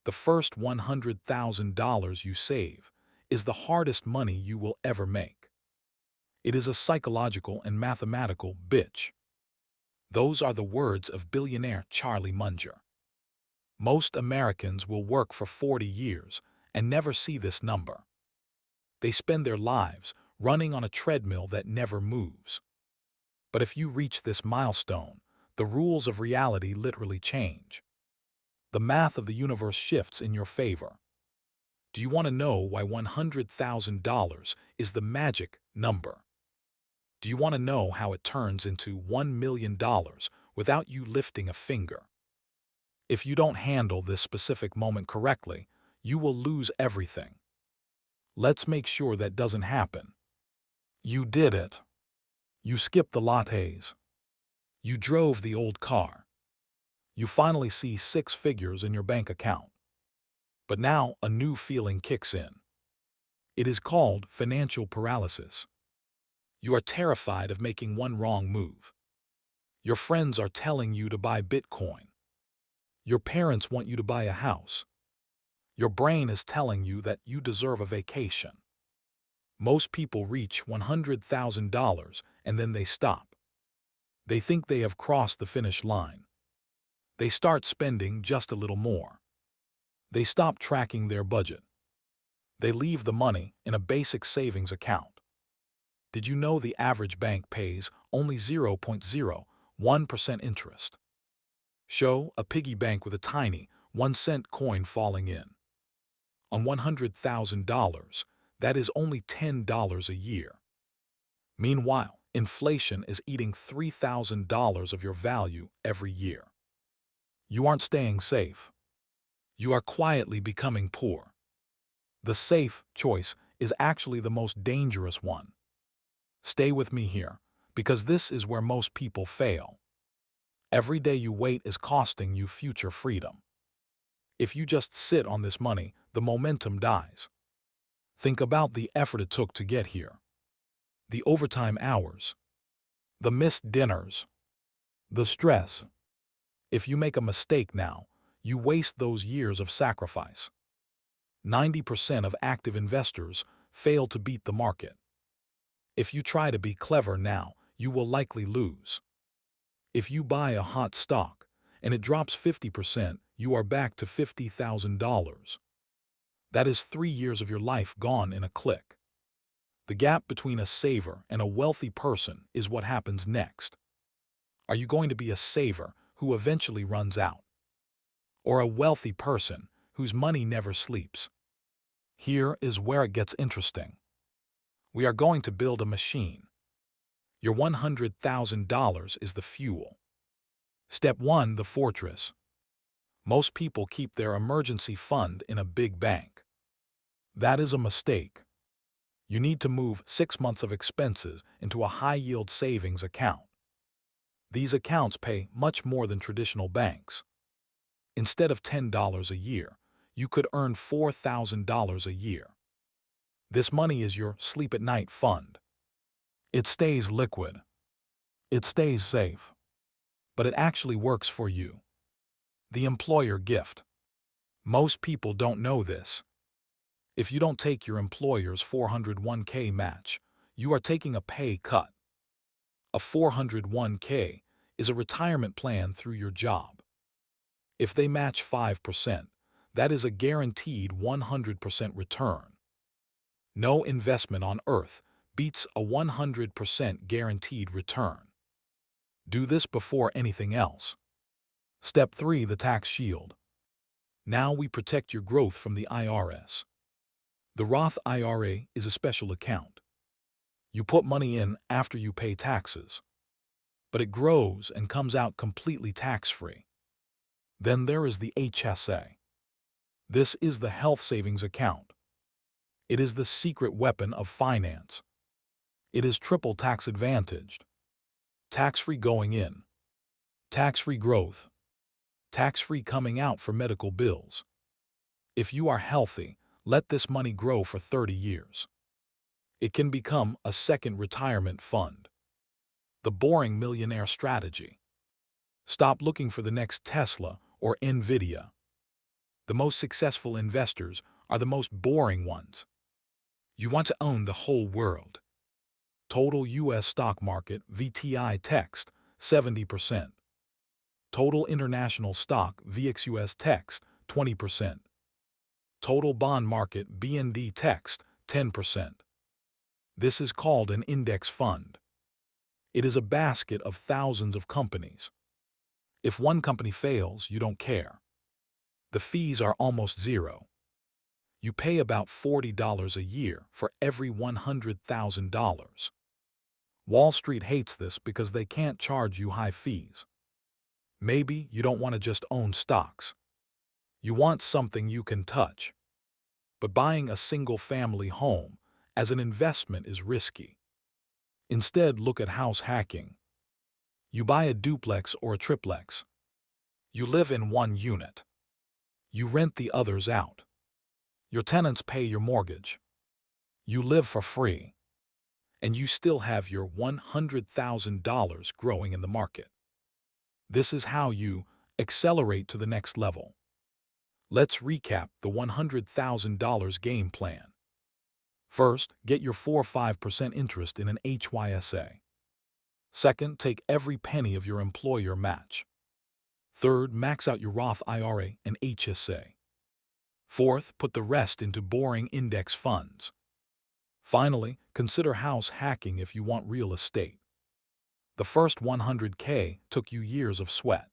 The first $100,000 you save is the hardest money you will ever make. It is a psychological and mathematical bitch. Those are the words of billionaire Charlie Munger. Most Americans will work for 40 years and never see this number. They spend their lives running on a treadmill that never moves. But if you reach this milestone, the rules of reality literally change. The math of the universe shifts in your favor. Do you want to know why $100,000 is the magic number? Do you want to know how it turns into $1 million without you lifting a finger? If you don't handle this specific moment correctly, you will lose everything. Let's make sure that doesn't happen. You did it. You skipped the lattes. You drove the old car. You finally see 6 figures in your bank account. But now a new feeling kicks in. It is called financial paralysis. You are terrified of making one wrong move. Your friends are telling you to buy Bitcoin. Your parents want you to buy a house. Your brain is telling you that you deserve a vacation. Most people reach $100,000 and then they stop. They think they have crossed the finish line. They start spending just a little more. They stop tracking their budget. They leave the money in a basic savings account. Did you know the average bank pays only 0.01% interest? Show a piggy bank with a tiny 1-cent coin falling in. On $100,000, that is only $10 a year. Meanwhile, inflation is eating $3,000 of your value every year. You aren't staying safe. You are quietly becoming poor. The safe choice is actually the most dangerous one. Stay with me here, because this is where most people fail. Every day you wait is costing you future freedom. If you just sit on this money, the momentum dies. Think about the effort it took to get here. The overtime hours. The missed dinners. The stress. If you make a mistake now, you waste those years of sacrifice. 90% of active investors fail to beat the market. If you try to be clever now, you will likely lose. If you buy a hot stock and it drops 50%, you are back to $50,000. That is 3 years of your life gone in a click. The gap between a saver and a wealthy person is what happens next. Are you going to be a saver who eventually runs out? Or a wealthy person whose money never sleeps? Here is where it gets interesting. We are going to build a machine. Your $100,000 is the fuel. Step 1, the fortress. Most people keep their emergency fund in a big bank. That is a mistake. You need to move 6 months of expenses into a high-yield savings account. These accounts pay much more than traditional banks. Instead of $10 a year, you could earn $4,000 a year. This money is your sleep-at-night fund. It stays liquid. It stays safe. But it actually works for you. The employer gift. Most people don't know this. If you don't take your employer's 401k match, you are taking a pay cut. A 401k is a retirement plan through your job. If they match 5%, that is a guaranteed 100% return. No investment on earth beats a 100% guaranteed return. Do this before anything else. Step 3, the tax shield. Now we protect your growth from the IRS. The Roth IRA is a special account. You put money in after you pay taxes, but it grows and comes out completely tax-free. Then there is the HSA. This is the health savings account. It is the secret weapon of finance. It is triple tax advantaged. Tax-free going in. Tax-free growth. Tax-free coming out for medical bills. If you are healthy, let this money grow for 30 years. It can become a second retirement fund. The boring millionaire strategy. Stop looking for the next Tesla or Nvidia. The most successful investors are the most boring ones. You want to own the whole world. Total U.S. stock market VTI text, 70%. Total international stock VXUS text, 20%. Total bond market BND text, 10%. This is called an index fund. It is a basket of thousands of companies. If one company fails, you don't care. The fees are almost zero. You pay about $40 a year for every $100,000. Wall Street hates this because they can't charge you high fees. Maybe you don't want to just own stocks. You want something you can touch. But buying a single-family home as an investment is risky. Instead, look at house hacking. You buy a duplex or a triplex. You live in one unit. You rent the others out. Your tenants pay your mortgage. You live for free. And you still have your $100,000 growing in the market. This is how you accelerate to the next level. Let's recap the $100,000 game plan. First, get your 4 or 5% interest in an HYSA. Second, take every penny of your employer match. Third, max out your Roth IRA and HSA. Fourth, put the rest into boring index funds. Finally, consider house hacking if you want real estate. The first $100K took you years of sweat.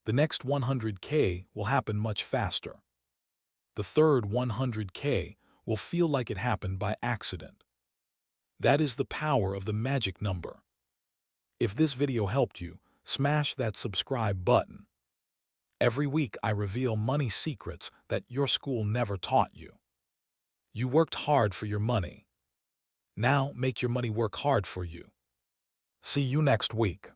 The next $100K will happen much faster. The third $100K will feel like it happened by accident. That is the power of the magic number. If this video helped you, smash that subscribe button. Every week I reveal money secrets that your school never taught you. You worked hard for your money. Now make your money work hard for you. See you next week.